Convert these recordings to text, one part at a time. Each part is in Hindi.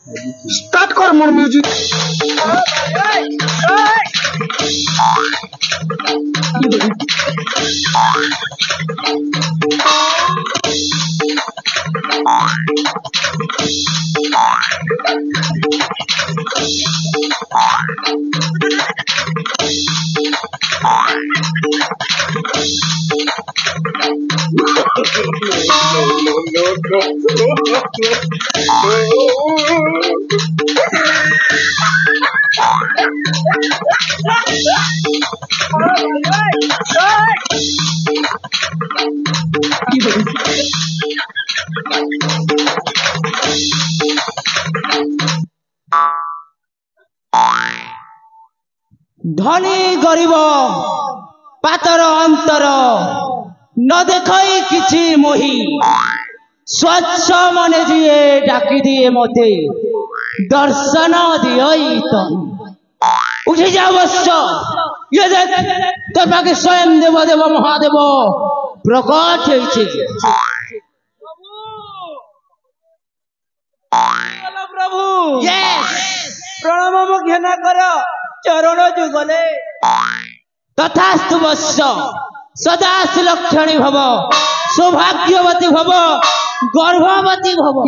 स्टार्ट कर मोर म्यूजिक धनी गरीब पातर अंतर न देखई किछि मोही स्वच्छ मन दिए डाकी दिए मते दर्शन दियई तही उठी जा वत्स ये देख तोर पाके स्वयं देव देव महादेव प्रकट होइछे प्रभु यस प्रणाम घेना कर चरण जुगले तथास्तु वत्स सदा सुलक्षणी भव सौभाग्यवती भव गर्भवती भव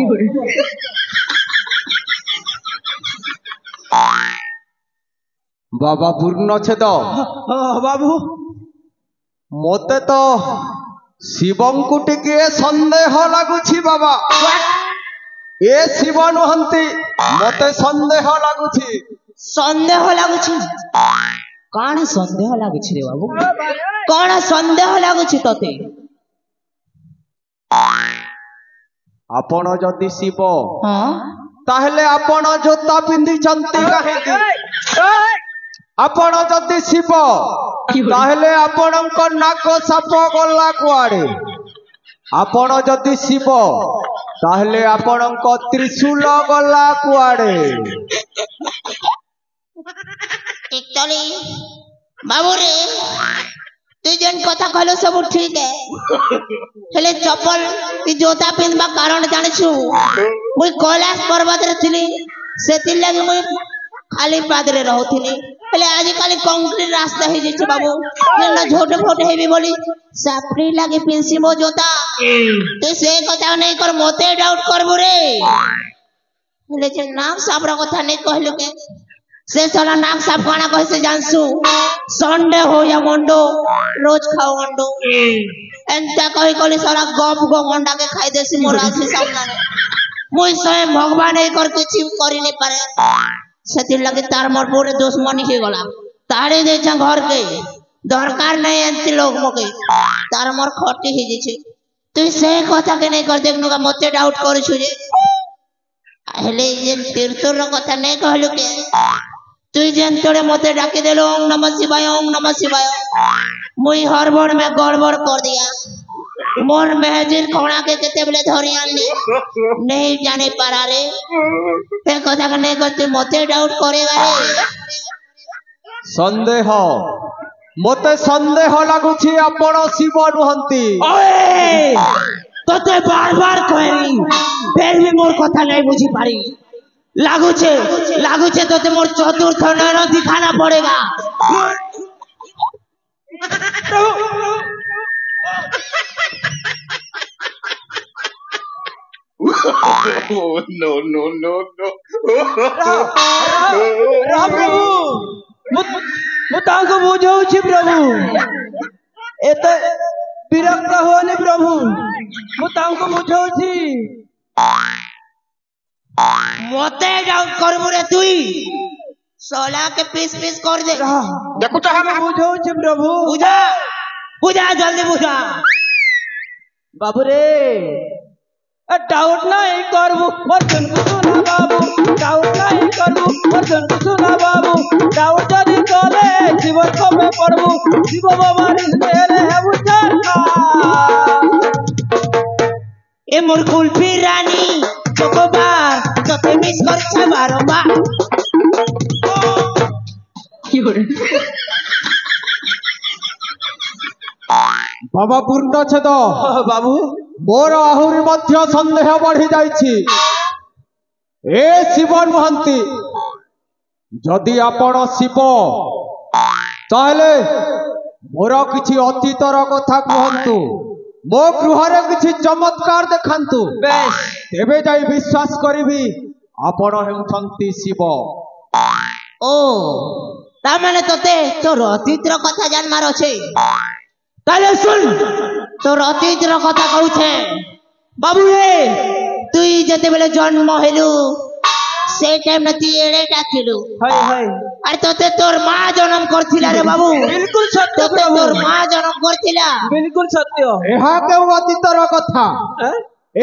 बाबा पूर्ण छेद बाबू मते तो शिवं को टिके संदेह लगुछि बाबा ए शिव नुहंती मते संदेह लगुछि संदेह लगुछि कौन संदेह लगुछि रे बाबू कौन संदेह लगुछि तते आपण जदि शिव हां ताहले आपण जोता पिंदी चंती काहेकि आपण जदि शिव ताहले आपणक नाक साप गला कुआडे आपण जदि शिव ताहले आपणक त्रिशूल गला कुआडे एक्चुअली बाबू रे तू जन कथा कहलो सब ठीक है हेले चप्पल ती जोता पिनबा कारण जानिछु मुई कैलाश पर्वत रे थिली सेति लागि मुई खाली पाद रे रहउथिली हेले आज काली कंक्रीट रास्ता हे जेछ बाबू न झोटे फोटे हेबी बोली सापरी लागि पिनसी मो जोता तू से कथा नहीं कर मोते डाउट करबो रे हेले जे नाम साबरा कथा नहीं कहलो के से साला नाक साफ खाना कहे से जानसु संडे हो या मंडो रोज खाओ अंडो एंता कहि कली साला गप गो अंडा के खाई देसी मोर आखि सामने मुई स्वयं भगवान ए कर किछि करि नै पारे सेति लगे तार मोर पूरे दुश्मनी हे गला तारे दे छ घर के दरकार नहीं एंती लोग मके तार मोर खटी हे जे छ तू से कथा के नहीं कर देखनु का मते डाउट करू छु जे हेले जे तीर्थर कथा नहीं कहलु के तू जेन तोड़े मते डाके देलो ओम नमः शिवाय मुई हरबड़ में गड़बड़ कर दिया मोर महजिर कोणा के केते बेले धरि आनली नहीं जाने पारा रे ते कथा के नहीं करते मते डाउट करेगा रे संदेह मते संदेह लागुछि आपण शिव नुहंती ओए तोते बार बार कहरी फिर भी मोर कथा नहीं बुझी पारी लागुचे तोते मोर चतुर्थ नयन दिखाना पड़ेगा नो नो नो नो प्रभु मुताको बुझौ छी प्रभु एते विरक्त होने प्रभु मुताको बुझौ छी मोते डाउट करबो रे तुई सोला के पीस पीस कर दे देखो तो हम बुझौ छी प्रभु बुझा जल्दी बुझा बाबू रे डाउट नहीं करबो मर्दन को सुना बाबू डाउट नहीं करबो मर्दन को सुना बाबू डाउट जदी करे जीवन को में पड़बो जीव बाबा रे तेरे है उचार ए मोर कुल्फी रानी चोकोबार तोते मिस करछे बारंबार की हो रे बाबा पूर्ण छेद बाबू मोर आहुरी मध्य संदेह बढ़ी जाइछि ए शिव नुहंती जदि आपण शिव ताहले मोर किछि अतीतर कथा कहंतु मो गृहरे किछि चमत्कार देखांतु बेश तेबे जाई विश्वास करिबी आपण हेउछंती शिव। ओ तामाने तोते तोर अतीतर कथा जानमार अछि ताले सुन तोर अतीतर कथा कहूछे बाबू रे तुई जते बेले जन्म हेलु से टाइम न ती एडेटा थिलु हाय हाय अरे तोते तोर मां जन्म करथिला रे बाबू बिल्कुल सत्य तोते प्रभु तोर मां जन्म करथिला बिल्कुल सत्य एहा केउ अतीतर कथा हैं?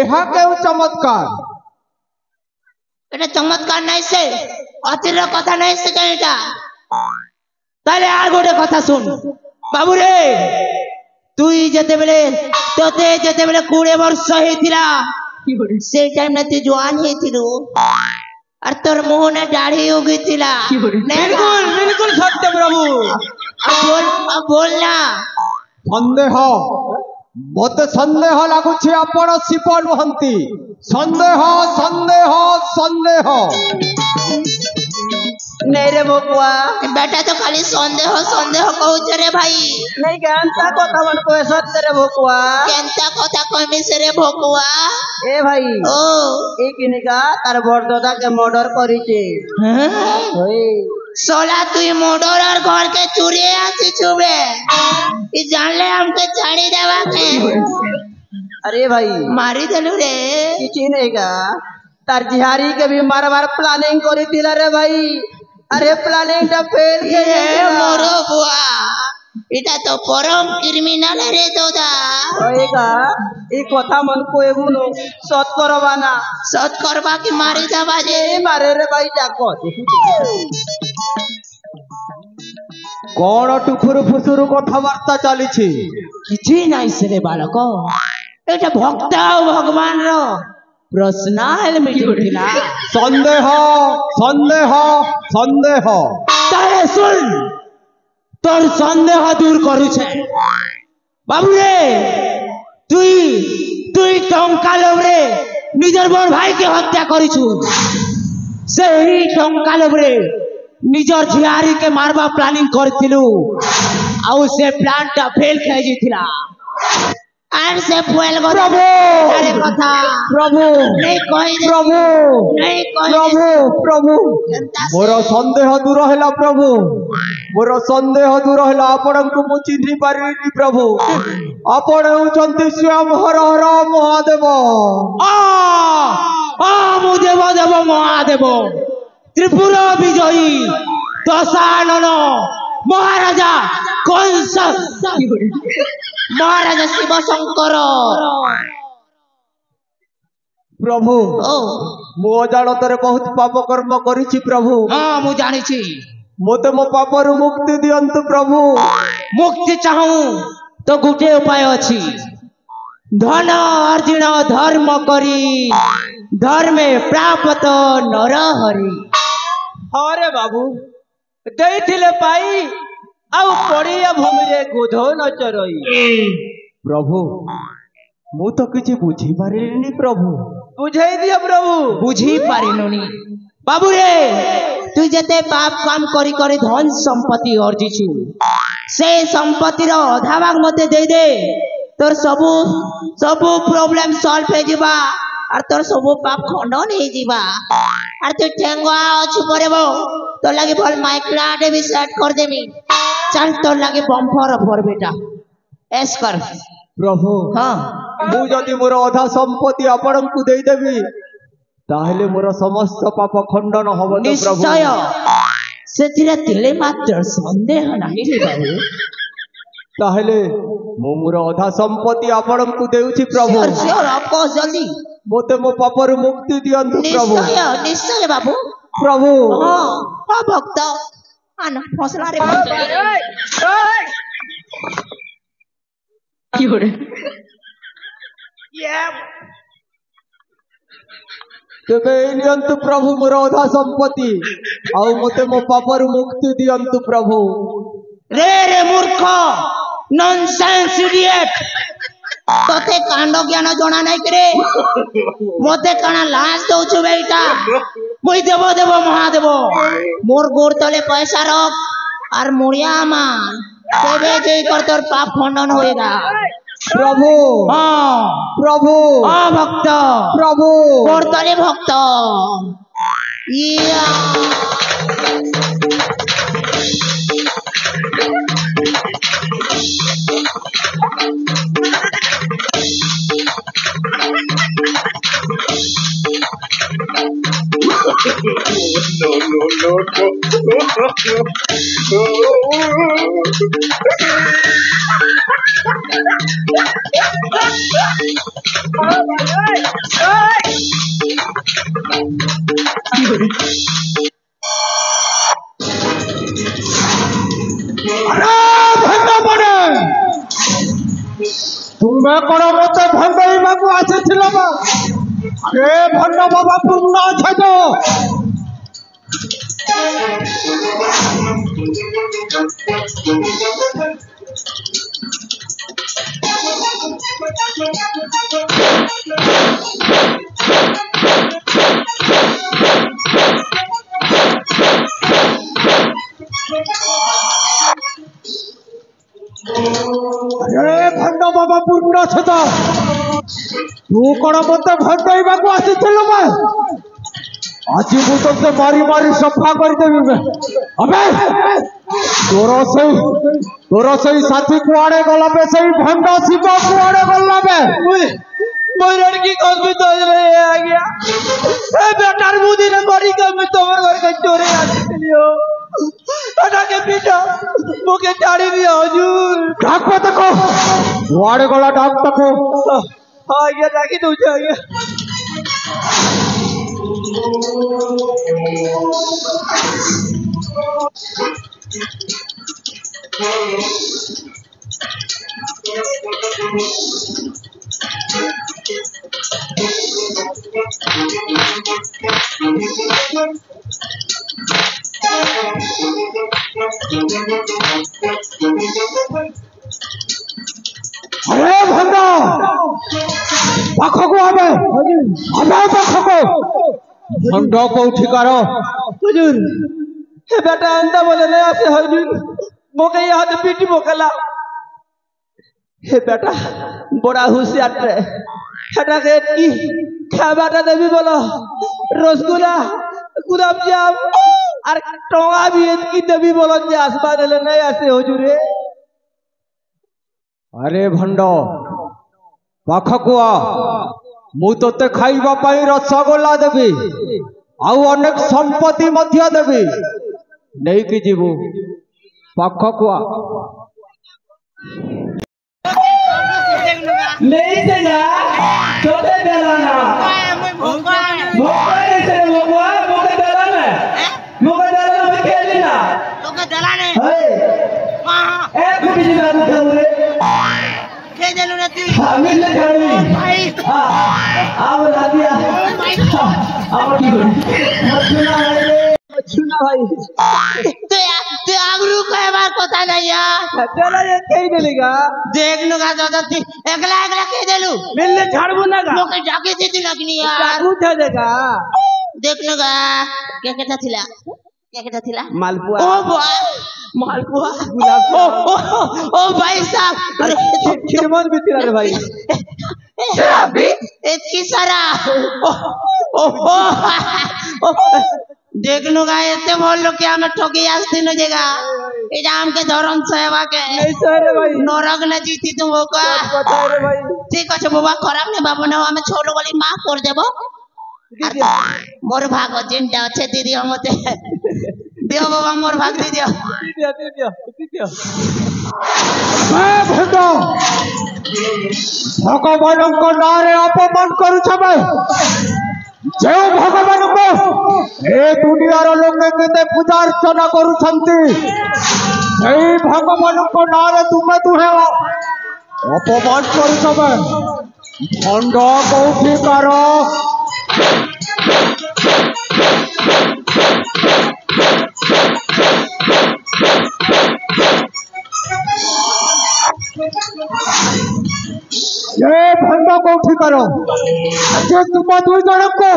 एहा केउ चमत्कार এটা চমৎকার নাই সে অতীর কথা নাই সে এটা তাহলে আর গোটে কথা শুন বাবু রে তুই যেতেবেলে তোতে যেতেবেলে 20 বর্ষ হইতিলা সেই টাইম না তুই জওয়ান হইতিলু আর তোর মুহনে দাড়ি উগিতিলা बिल्कुल बिल्कुल सत्य प्रभु अब बोल ना संदेह मते संदेह लागुछि आपण शिव नुहंती संदेह संदेह संदेह नहीं रे बकुआ बेटा तो खाली संदेह संदेह कहूछ रे भाई नहीं जानता कथा मन को सत्य रे बकुआ केनता কথা কইমি সে রে ভকুয়া ए भाई ও ए किनिका तार बड़दादा के मर्डर करिचे ओए सोला तुई मोडोर और घर के चोरी आसी छुबे ई जानले हमके छाड़ी देवा के अरे भाई मारी देलु रे किछि नहीं का तार जिहारी के भी मार मार प्लानिंग करी दिला रे भाई अरे प्लानिंग टा फेल के ए मोरो बुआ इटा तो परम क्रिमिनल रे दोदा होएगा ए कथा मन को एगुनो सत करवाना सत करबा की मारी देवा जे ए मारे रे भाई जाको कोन टुफुरु फुसुरु कथावार्ता चलीछि किछि नाही से रे बालक एटा भक्त और भगवान रो पर्सनल मीटिंग थिला संदेह संदेह संदेह तारे सुन तोर संदेह दूर करू छे बाबू रे तुई तुई टंका लोभरे निजर बड़ भाई के हत्या करिछु से ही टंका लोभरे निजर झियारी के मारबा प्लानिंग करथिलु आउ से प्लान टा फेल खे जिथिला आर से फुएल गो प्रभु अरे कथा प्रभु नहीं कहि दे प्रभु नहीं कहि प्रभु प्रभु केनता मोर संदेह दूर हैला प्रभु मोर संदेह दूर हैला आपणको मु चिन्हि पारिनी प्रभु आपण हेउचंती स्वयं हर हर महादेव आ मु देव देव महादेव त्रिपुरा विजयी दशानन महाराजा कंस महाराजा शिव शंकर प्रभु ओ मु अजाणतरे बहुत पाप कर्म करिछि प्रभु हाँ मु जानी छी मोते मो पापरु मुक्ति दियंतु प्रभु मुक्ति चाहूं तो गुटे उपाय अछि धन अर्जुन धर्म करी धर्मे प्राप्त नर हरि अरे बाबू देइथिले पाई आउ पड़िया भूमि रे गोधो न चरई प्रभु मु तो किछि बुझी पारिनी प्रभु बुझाई दिया प्रभु बुझी पारिनुनी बाबू रे तू जते पाप काम करी करी धन संपत्ति अर्जिछु से संपत्ति रो आधा भाग मते दे दे तोर सबु सबु प्रॉब्लम सॉल्व हे जिबा और तोर सबु पाप खंडन हे जिबा और तू ठेंगवा अछि परबो तो लागे भल माइक्रा डे भी सेट कर देमी चल तोर लागे बम्पर भर बेटा ऐस कर प्रभु हां मु जदि मोर अधा संपत्ति आपणको देई देबी ताहले मोर समस्त पाप खंडन हबो तो प्रभु निश्चय सेथिरे तिले मात्र संदेह नाही रे बाबू ताहले मु मोर अधा संपत्ति आपणको देउछि प्रभु श्योर ऑफ कोर्स जल्दी मोते मो पापरु मुक्ति दियंतु प्रभु निश्चय निश्चय बाबू प्रभु हां भक्त आना फसला रे की हो रे तेबे नियंतु प्रभु मोर अधा संपत्ति आउ मोते मो पापरु मुक्ति दियंतु प्रभु रे रे मूर्ख नॉनसेंस इडियट তোতে কাণ্ড জ্ঞান জনা নাই করে মতে কানা লাশ দৌছু বেটা মুই দেব দেব মহাদেব মোর গোড় তলে পয়সা রখ আর মুড়িয়া আমার তবে যেই কর তোর পাপ খণ্ডন হয়েগা প্রভু হ্যাঁ প্রভু ভক্ত প্রভু গোড় তলে ভক্ত ইয়া No, no, no, ତୁମେ କଣ ମତେ ଭଣ୍ଡେଇବାକୁ ଆସିଥିଲ ବା କେ ଭଣ୍ଡ ବାବା ପୂର୍ଣ୍ଣ ଅଛ ଭଣ୍ଡ ବାବା ପୂର୍ଣ୍ଣ ଅଛ ତୁ କଣ ମତେ ଭଣ୍ଡେଇବାକୁ ଆସିଥିଲୁ ବା ଆଜି ମୁଁ ତତେ ମାରି ମାରି ସଫା କରିଦେବି ଅବେ ତୋର ସେଇ ସାଥୀ କୁଆଡେ ଗଲା ବେ ସେଇ ଭଣ୍ଡ ଶିବ କୁଆଡେ ଗଲା ବେ মই লড়কি কবি তো আজ্ঞা এ বেটার বুদিনে করি কবি তোমার ঘরে চোরে আসছিলিও এটাকে পিটা মুখে ছাড়ি দিও হুজুর ডাকবে দেখো কুয়াড়ে গলা ডাক দেখো আজ্ঞা ডাকি দউছে আজ্ঞা আরে ভণ্ড পাখকু হবে পাখকু ভণ্ড কোঠিকার হুজুর এ বেটা আন্দা বলে না আছে হুজুর মোকে হাতে পিটি মোকেলা হে বেটা বড়া হুঁশিয়ার রে এটাকে কি খাবারটা দেবি বলো রসগোল্লা গুলাব জাম আর টঙা বিয়ে কি দেবি বলো যে আসবা দিলে নাই আসে হুজুরে আরে ভণ্ড পাখকু ମୁଁ ତତେ ଖାଇବା ପାଇଁ ରସଗୋଲା ଦେବି ଆଉ ଅନେକ ସମ୍ପତ୍ତି ମଧ୍ୟ ଦେବି ନେଇକି ଯିବୁ ପାଖକୁ ଆ नहीं देगा छोटे देलाना मोके से मोके मोके देलाना मोके देलाना में खेलना তোকে দেলানে हे हां ए कुछ नहीं बात करे কে দেলু রে তুই हमें ले जानी ভাই हां आओ ला दिया आओ की करी मत सुना भाई তুই আগরু কয়বার কথা যাইয়া चला ये कहीं देलेगा দেখনু গা দাদা তুই একলা একলা কে দেলু मिलने झाड़बो ना का লোকে ডাকে দিতে লাগনি यार चाकू था देगा দেখনু গা কে কেটা ছিলা কে কেটা ছিলা मालपुआ ও ভাই মালপুয়া गुलाब ও ভাই সাহেব আরে खिरमत भी तेरा रे भाई शराबी इतनी सारा देखनु गा एते बोल लो कि हमें ठोकी आस्ती न जगह এটা আমকে ধরন সেবাকে नहीं सर भाई নরক না জিতি তুমি কা पता रे भाई ঠিক আছে বাবা খারাপ নেই বাবা না আমি ছোট বলি মাফ করে দেব মোর ভাগ চিন্তা আছে দিদি আমাতে দিও বাবা মোর ভাগ দি দিও दिया ভণ্ড ভগবানଙ୍କ ନାଁରେ ଅପମାନ କରୁଛ ବେ ଯେଉଁ ଭଗବାନଙ୍କୁ ଏ ଦୁନିଆର ଲୋକେ କେତେ ପୂଜା ଅର୍ଚ୍ଚନା କରୁଛନ୍ତି ସେଇ ଭଗବାନଙ୍କ ନାଁରେ ତୁମେ ଦୁହେଁ ଅପମାନ କରୁଛ ବେ ଭଣ୍ଡ କୋଉଠିକାର ये भंड कोठी करो जे तुम दुई जन को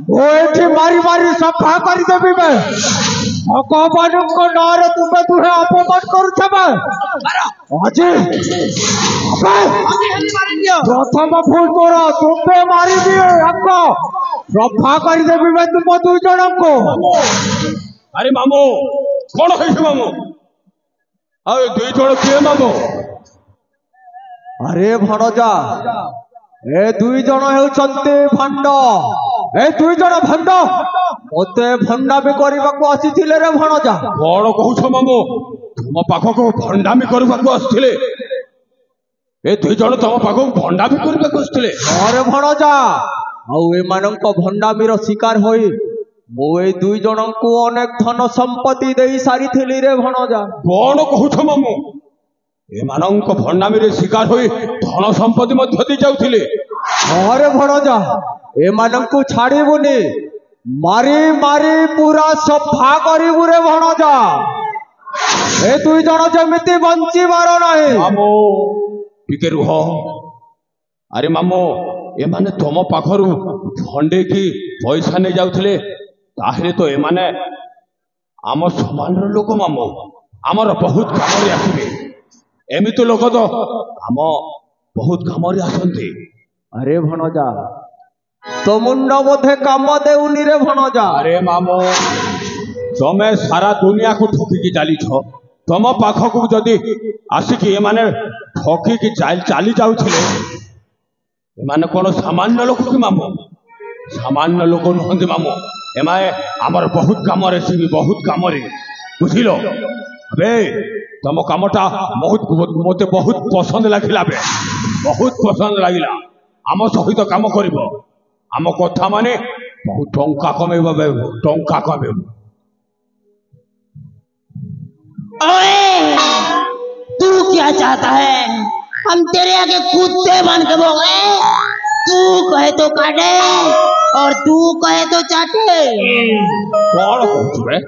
वो एठी मारी मारी सफा कर देबी बे भगवान को नार तुम दुहे अपमान करूछबे अजी प्रथम फूल तोरा तुमे मारी दिए आपको सफा कर देबी बे तुम दुई जन को। अरे मामू कौन है मामू अरे दुई जन किए मामू अरे भणजा ए दुई जन हेउछन्ते भंड ए दुई जन भंड मते भंडामी करबाको आसीथिले रे भणजा कौन कहूछ मामू तुम पाखको भंडामी करबाको आस्थिले ए दुई जन तुम पाखको भंडामी करबाको आस्थिले अरे भणजा आउ ए मानक भंडामीर शिकार होई मो ए दुई जनको अनेक धन संपत्ति देई सारिथिली रे भणजा। कौन कहूछ मामू एमानंक भंडामी शिकार होई धन संपत्ति मध्य दे जाउथिले। अरे भणजा एमानंकु छाड़ीबुनी मारी मारी पूरा सफा करिबु रे भणजा ए दुई जन जेमिति बंचिबार नाही। मामू टिके रुह अरे मामू एमाने तुम पाखरु भंडे की पैसा ने जाउथिले ताहले तो एमाने आम समान लोक मामू आमर बहुत काम आसबे एमिति लोक तो आम बहुत काम आसंती। अरे भणजा तो मुंड बोधे काम देउनी रे भणजा। अरे मामू तमे सारा दुनिया को ठोकी चली तुम पाखक जदि आसिक एमाने ठोकी चली जाउथिले एमाने कौन सामान्य लोक कि मामू सामान्य लोक नुहंती मामू एमाने आमर बहुत काम बहुत काम बुझिल अबे तुम कामटा मते बहुत पसंद लगिला बे बहुत पसंद लगिला आम सहित काम करिब आम कथा माने बहुत टंका कमेब बे टंका कमेब। ओए तू क्या चाहता है हम तेरे आगे कुत्ते बन के भोगे तू कहे तो काटे और तू कहे तो चाटे। कौन कहू रे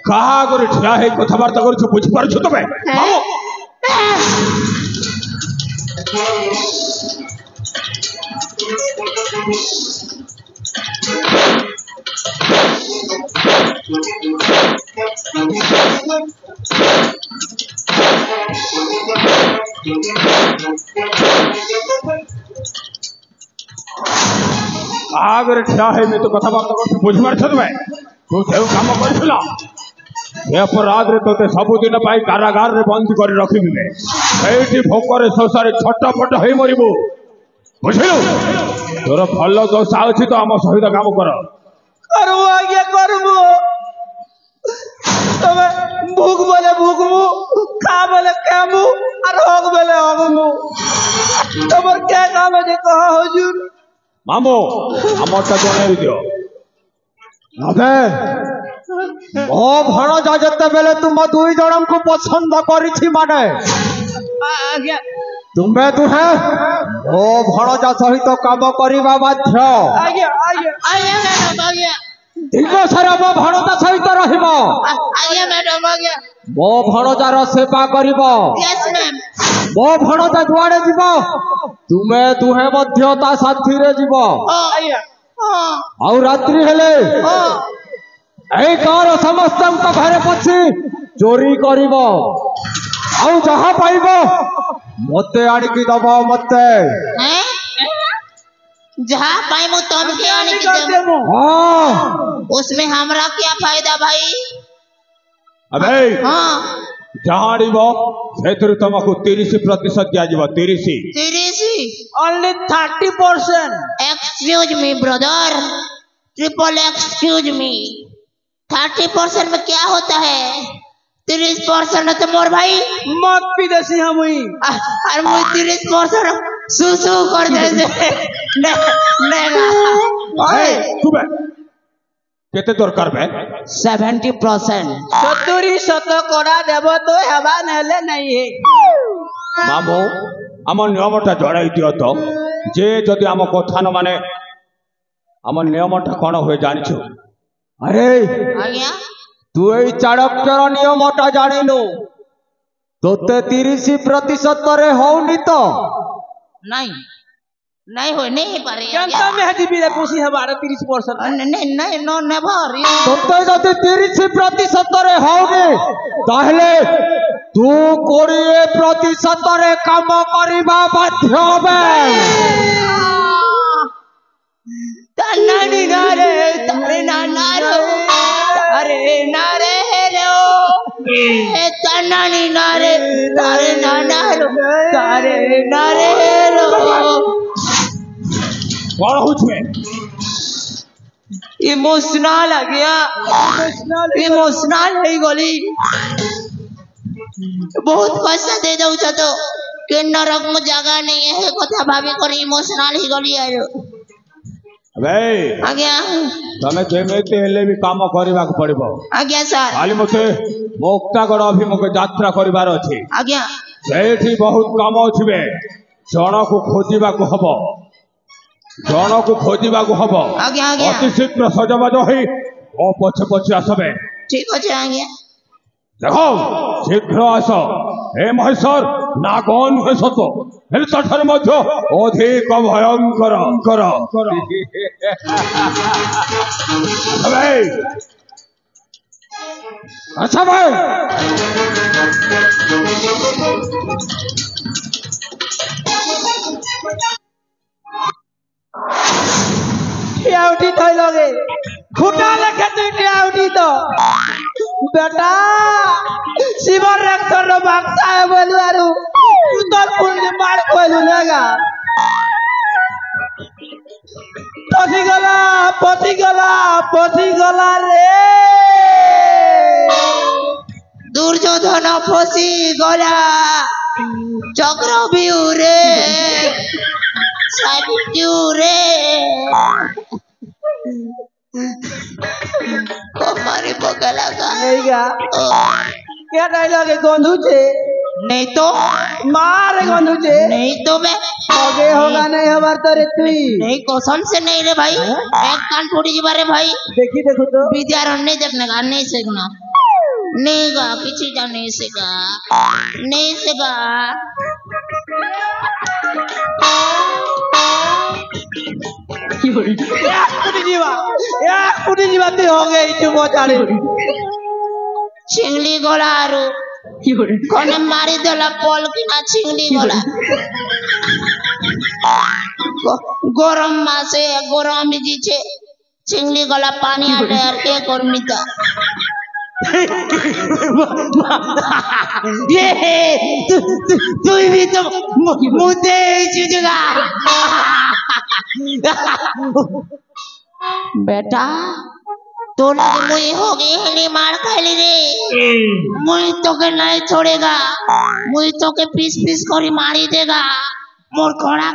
कहा करे ठिया है कथबार्ता कर बुझी पारछु तबे मामू आगर ठिया है मैं तो कथबार्ता कर बुझी पारछु तबे तू जेउ काम करछला ए अपराध रे तोते सबुदिन पाई कारागार रे बंद कर रखिबे एठी भोकरे संसारे छटपट होई मरिबो बुझिलु तोर फल दोषा अछि तो हम सहित काम कर करबो आगे करबो तबे भूख बोले भूखमु खा बोले खामु और होग बोले होगमु तबर क्या काम है कहा हुजूर मामू हमरटा जने दियो अबे ओ भणजा जते बेले तुम दुई जन को पसंद करिछि माने आज्ञा तुम्हें दुहे ओ भणजा सहित काम करिबा बाध्य। आज्ञा आज्ञा आइए मैडम आ गया दिगो सारा मो भणजा सहित रहिबो आइए मैडम आ गया मो भणजार सेवा करिबो यस मैम मो भणजा जुआड़े जीवो तुमे दुहे मध्य ता साथी रे जीवो आज्ञा आउ रात्रि हेले ए गाँव समस्त घरे पछी चोरी करिबो आउ जहा पाइबो मते आनिकी दबो मते हैं जहाँ पाई मु तुम के आने की देमु हां उसमें हमरा क्या फायदा भाई। अबे हाँ जहां रिबो सेतिर तुमको 30% दिया जीव 30 only 30%। Excuse me brother triple excuse me 30% में क्या होता है 30% तो मोर भाई मत पी देसी हम हुई और मुझे 30% सुसु कर दे सुबह केते दरकार बे 70%। सतुरी सत कोड़ा देव तो हवा नहले नहीं है मामू आम नियमटा जड़ाई दियो तो जे जदि आम कथा न माने आम नियमटा कौन हुए जानिछु। अरे आज्ञा तू ए चाणक्यर नियमटा जानिनु तोते 30% रे होउनी तो नहीं नहीं हो नहीं पारे केनता मेहदी बिले खुशी हमारे 30%। नहीं नहीं नो नेवर তোমরা যদি 30% হবে তাহলে তু 20% কাম করিবা বাধ্য হবে। तन्नानी नारे तारे नारो तारे नारे रो तन्नानी नारे तारे नारो तारे नारे रो कौन हो छुए इमोशनल आ गया इमोशनल है गली बहुत कष्ट दे दऊ तो के नरक में जगह नहीं है कथा भाभी कर इमोशनल ही गली आयो भाई आज्ञा तमे जेमेते हेले भी काम करबा को पड़िबो आज्ञा सर खाली मते मुक्तागढ़ अभिमुख यात्रा करिवार अछि आज्ञा सेठी बहुत काम अछिबे जण को खोजिबा को हबो जण को खोजिबा को हबो आज्ञा आज्ञा अति शीघ्र सजबाज होई ओ पछे पछे आसबे ठीक अछि आज्ञा देखो शीघ्र आस हे महेश्वर नागन हे सत हेले तठर मध्य अधिक भयंकर कर भाई अच्छा भाई टियाउटी थई लगे खुटा लेके तू टियाउटी तो बेटा शिवर रेक्टर रो बाक्सा है बोलवारू उतर पुंज मार कोइलु लेगा पसी गला रे दुर्योधन फसी गला चक्रव्यूह रे साबित्यू रे हमारे बगला का नहींगा क्या डायलॉग है गंधू छे नहीं तो मार गंधू छे नहीं तो मैं आगे होगा नहीं हमार तो रे तुई नहीं कसम से नहीं रे भाई एक कान फूटी जी बारे भाई देखी देखो तो विद्यारण्य देखने का नहीं सीखना नहीं गा किसी का नहीं सीखा नहीं सीखा एक फुटी जीवा ते हो गई चुप हो जाने चिंगली गोलारू कोने मारी देला पोल की ना चिंगली गोला गरम मासे गरम जी छे चिंगली गोला पानी आटे यार के गर्मिता ये तू भी तो मुद्दे चुजुगा बेटा तो लगे मुई हो गई हेली मार खाली रे मुई तो के नहीं छोड़ेगा मुई तो के पीस पीस करी मारी देगा मोर खोड़ा